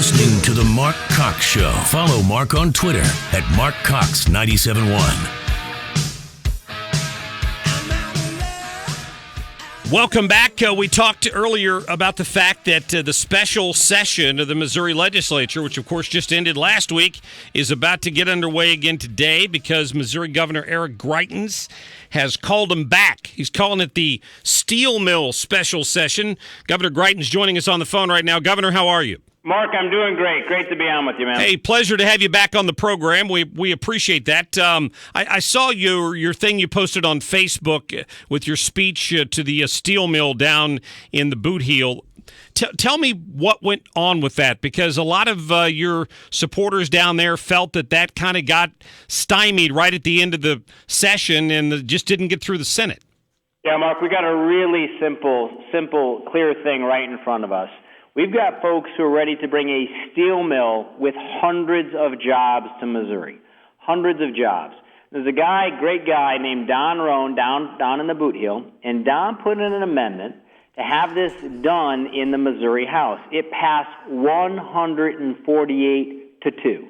listening to The Mark Cox Show. Follow Mark on Twitter at MarkCox971. Welcome back. We talked earlier about the fact that the special session of the Missouri legislature, which of course just ended last week, is about to get underway again today because Missouri Governor Eric Greitens has called them back. He's calling it the Steel Mill special session. Governor Greitens joining us on the phone right now. Governor, how are you? Mark, I'm doing great. Great to be on with you, man. Hey, pleasure to have you back on the program. We appreciate that. I saw your thing you posted on Facebook with your speech to the steel mill down in the Boot Heel. Tell me what went on with that, because a lot of your supporters down there felt that kind of got stymied right at the end of the session and just didn't get through the Senate. Yeah, Mark, we got a really simple, clear thing right in front of us. We've got folks who are ready to bring a steel mill with hundreds of jobs to Missouri. Hundreds of jobs. There's a great guy named Don Roan down in the Boot Heel, and Don put in an amendment to have this done in the Missouri House. It passed 148-2.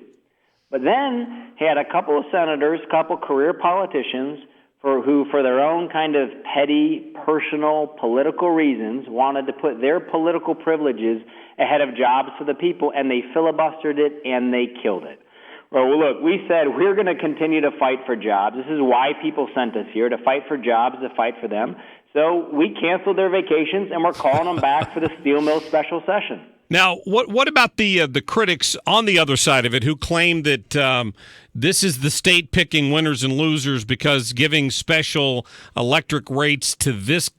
But then he had a couple of senators, a couple career politicians, who, for their own kind of petty, personal, political reasons, wanted to put their political privileges ahead of jobs for the people, and they filibustered it, and they killed it. Well, look, we said we're going to continue to fight for jobs. This is why people sent us here, to fight for jobs, to fight for them. So we canceled their vacations, and we're calling them back for the steel mill special session. Now, what about the critics on the other side of it who claim that this is the state picking winners and losers because giving special electric rates to this,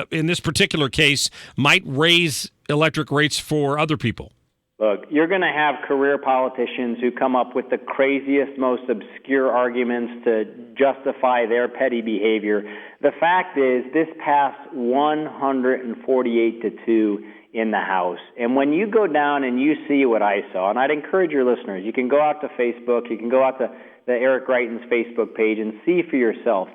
in this particular case, might raise electric rates for other people? Look, you're going to have career politicians who come up with the craziest, most obscure arguments to justify their petty behavior. The fact is, this passed 148-2 in the House. And when you go down and you see what I saw, and I'd encourage your listeners, you can go out to Facebook, you can go out to the Eric Greitens Facebook page and see for yourself.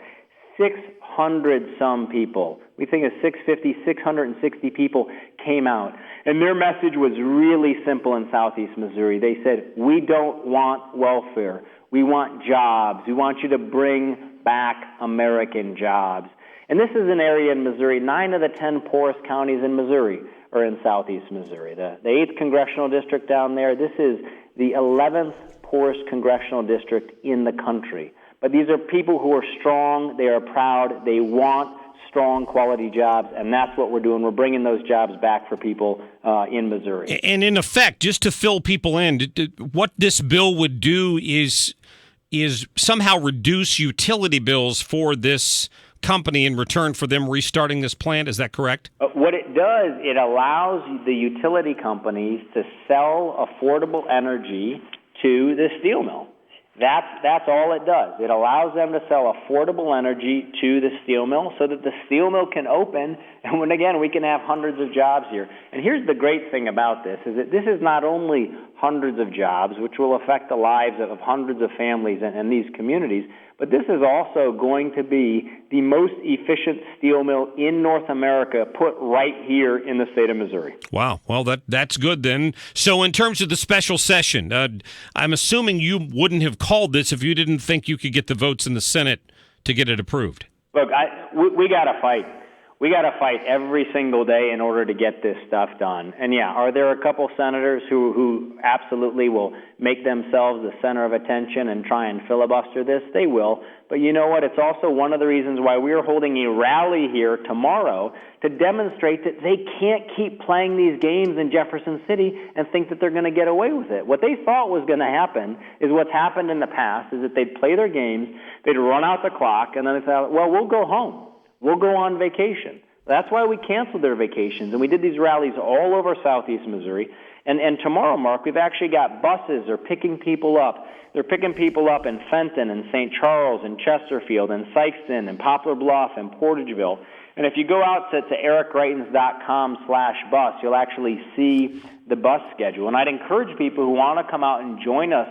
600-some people, we think it's 660 people came out. And their message was really simple in Southeast Missouri. They said, we don't want welfare. We want jobs. We want you to bring back American jobs. And this is an area in Missouri, 9 of the 10 poorest counties in Missouri are in Southeast Missouri. The 8th Congressional District down there, this is the 11th poorest congressional district in the country. But these are people who are strong, they are proud, they want strong quality jobs, and that's what we're doing. We're bringing those jobs back for people in Missouri. And in effect, just to fill people in, what this bill would do is somehow reduce utility bills for this company in return for them restarting this plant. Is that correct? What it does, it allows the utility companies to sell affordable energy to the steel mill. That's all it does. It allows them to sell affordable energy to the steel mill so that the steel mill can open, and when again we can have hundreds of jobs here. And here's the great thing about this, is that this is not only hundreds of jobs, which will affect the lives of hundreds of families and these communities, but this is also going to be the most efficient steel mill in North America put right here in the state of Missouri. Wow. Well, that's good then. So in terms of the special session, I'm assuming you wouldn't have called this if you didn't think you could get the votes in the Senate to get it approved. Look, we got to fight. We got to fight every single day in order to get this stuff done. And yeah, are there a couple senators who absolutely will make themselves the center of attention and try and filibuster this? They will. But you know what? It's also one of the reasons why we're holding a rally here tomorrow to demonstrate that they can't keep playing these games in Jefferson City and think that they're going to get away with it. What they thought was going to happen is what's happened in the past, is that they'd play their games, they'd run out the clock, and then they thought, well, we'll go home. We'll go on vacation. That's why we canceled their vacations, and we did these rallies all over Southeast Missouri. And tomorrow, Mark, we've actually got buses. They're picking people up. They're picking people up in Fenton and St. Charles and Chesterfield and Sykeston and Poplar Bluff and Portageville. And if you go out to ericgreitens.com/bus, you'll actually see the bus schedule. And I'd encourage people who want to come out and join us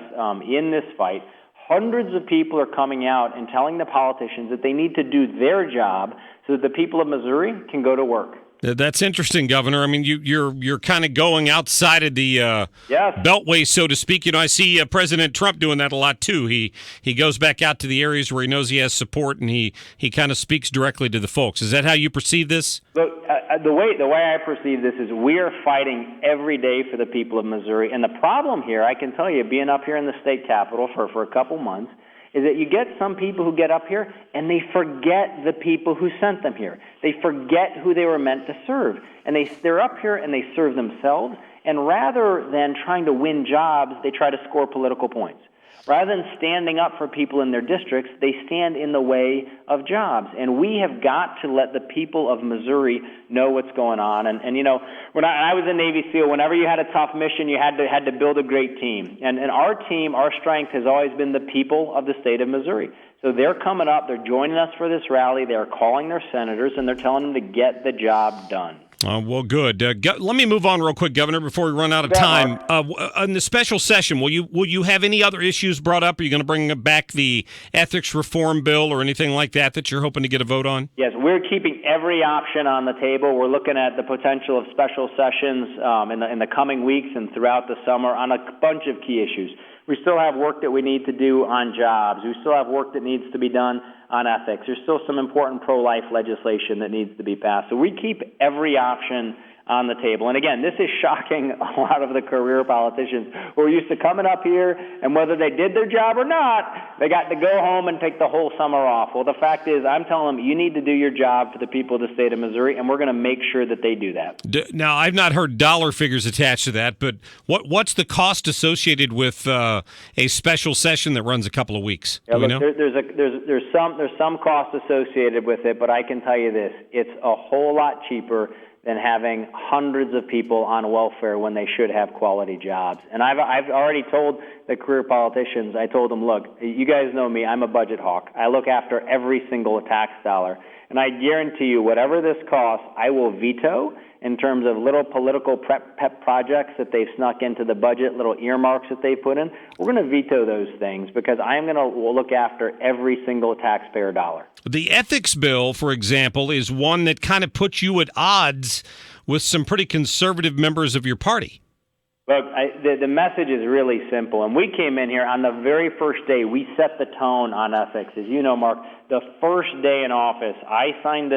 in this fight. Hundreds of people are coming out and telling the politicians that they need to do their job so that the people of Missouri can go to work. That's interesting, Governor. I mean, you're kind of going outside of the Yes. beltway, so to speak. You know, I see President Trump doing that a lot too. He goes back out to the areas where he knows he has support, and he kind of speaks directly to the folks. Is that how you perceive this? Look, the way I perceive this is we are fighting every day for the people of Missouri, and the problem here, I can tell you, being up here in the state capitol for a couple months, is that you get some people who get up here and they forget the people who sent them here. They forget who they were meant to serve. And they're up here and they serve themselves, and rather than trying to win jobs, they try to score political points. Rather than standing up for people in their districts, they stand in the way of jobs. And we have got to let the people of Missouri know what's going on. And you know, when I was a Navy SEAL, whenever you had a tough mission, you had to build a great team. And our team, our strength has always been the people of the state of Missouri. So they're coming up, they're joining us for this rally, they're calling their senators, and they're telling them to get the job done. Well, good. Let me move on real quick, Governor, before we run out of time. In the special session, will you have any other issues brought up? Are you going to bring back the ethics reform bill or anything like that you're hoping to get a vote on? Yes, we're keeping every option on the table. We're looking at the potential of special sessions in the coming weeks and throughout the summer on a bunch of key issues. We still have work that we need to do on jobs. We still have work that needs to be done on ethics. There's still some important pro-life legislation that needs to be passed. So we keep every option on the table. And again, this is shocking a lot of the career politicians who are used to coming up here, and whether they did their job or not, they got to go home and take the whole summer off. Well, the fact is, I'm telling them, you need to do your job for the people of the state of Missouri, and we're going to make sure that they do that. Now, I've not heard dollar figures attached to that, but what's the cost associated with a special session that runs a couple of weeks? Yeah, look, there's some cost associated with it, but I can tell you this: it's a whole lot cheaper than having hundreds of people on welfare when they should have quality jobs. And I've already told the career politicians, I told them, look, you guys know me, I'm a budget hawk. I look after every single tax dollar. And I guarantee you, whatever this costs, I will veto in terms of little political pet projects that they've snuck into the budget, little earmarks that they put in. We're going to veto those things because I'm going to look after every single taxpayer dollar. The ethics bill, for example, is one that kind of puts you at odds with some pretty conservative members of your party. Look, the message is really simple. And we came in here on the very first day. We set the tone on ethics. As you know, Mark, the first day in office, I signed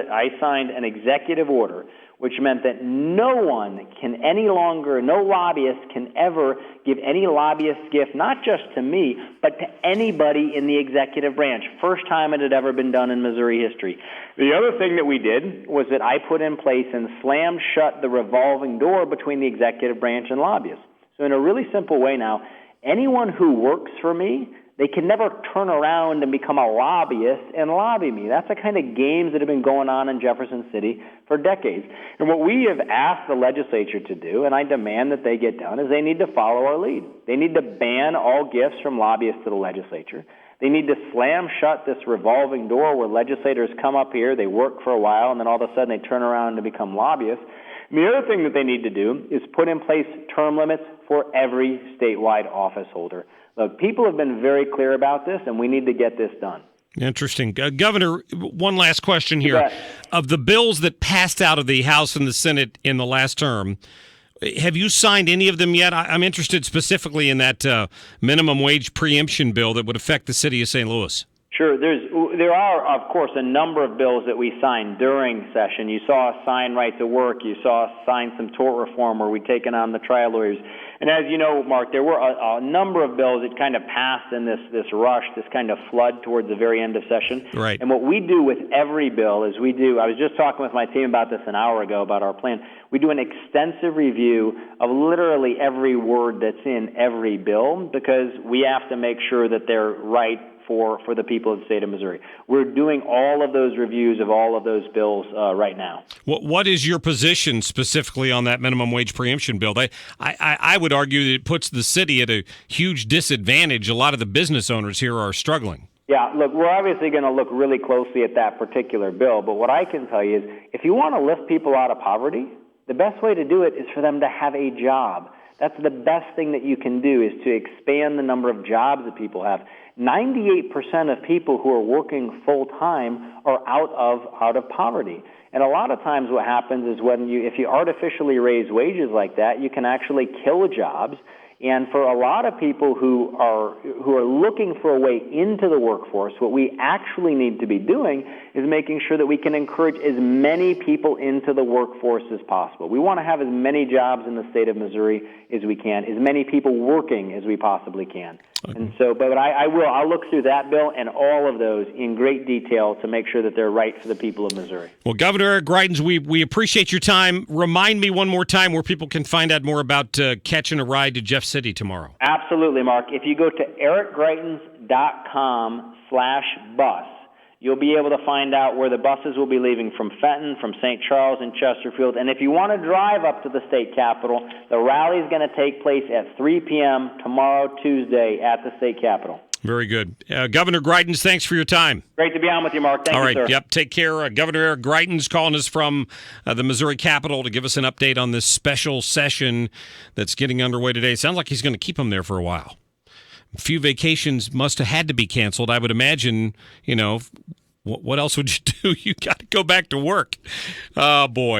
an executive order which meant that no one can any longer, no lobbyist can ever give any lobbyist gift, not just to me, but to anybody in the executive branch. First time it had ever been done in Missouri history. The other thing that we did was that I put in place and slammed shut the revolving door between the executive branch and lobbyists. So in a really simple way now, anyone who works for me, they can never turn around and become a lobbyist and lobby me. That's the kind of games that have been going on in Jefferson City for decades. And what we have asked the legislature to do, and I demand that they get done, is they need to follow our lead. They need to ban all gifts from lobbyists to the legislature. They need to slam shut this revolving door where legislators come up here, they work for a while, and then all of a sudden they turn around and become lobbyists. And the other thing that they need to do is put in place term limits for every statewide office holder. Look, people have been very clear about this, and we need to get this done. Interesting. Governor, one last question here. Of the bills that passed out of the House and the Senate in the last term, have you signed any of them yet? I'm interested specifically in that minimum wage preemption bill that would affect the city of St. Louis. Sure. There are, of course, a number of bills that we signed during session. You saw us sign right to work. You saw us sign some tort reform where we've taken on the trial lawyers. And as you know, Mark, there were a number of bills that kind of passed in this rush, this kind of flood towards the very end of session. Right. And what we do with every bill is I was just talking with my team about this an hour ago, about our plan. We do an extensive review of literally every word that's in every bill because we have to make sure that they're right for the people of the state of Missouri. We're doing all of those reviews of all of those bills right now. What is your position specifically on that minimum wage preemption bill? I would argue that it puts the city at a huge disadvantage. A lot of the business owners here are struggling. Yeah, look, we're obviously going to look really closely at that particular bill, but what I can tell you is if you want to lift people out of poverty, the best way to do it is for them to have a job. That's the best thing that you can do, is to expand the number of jobs that people have. 98% of people who are working full-time are out of poverty. And a lot of times what happens is if you artificially raise wages like that, you can actually kill jobs. And for a lot of people who are looking for a way into the workforce, what we actually need to be doing is making sure that we can encourage as many people into the workforce as possible. We want to have as many jobs in the state of Missouri as we can, as many people working as we possibly can. And so, but I'll look through that bill and all of those in great detail to make sure that they're right for the people of Missouri. Well, Governor Eric Greitens, we appreciate your time. Remind me one more time where people can find out more about catching a ride to Jeff City tomorrow. Absolutely, Mark. If you go to ericgreitens.com/bus, you'll be able to find out where the buses will be leaving from Fenton, from St. Charles, and Chesterfield. And if you want to drive up to the state capitol, the rally is going to take place at 3 p.m. tomorrow, Tuesday, at the state capitol. Very good. Governor Greitens, thanks for your time. Great to be on with you, Mark. Thank you, sir. Yep, take care. Governor Eric Greitens calling us from the Missouri Capitol to give us an update on this special session that's getting underway today. Sounds like he's going to keep them there for a while. A few vacations must have had to be canceled. I would imagine, what else would you do? You got to go back to work. Oh, boy.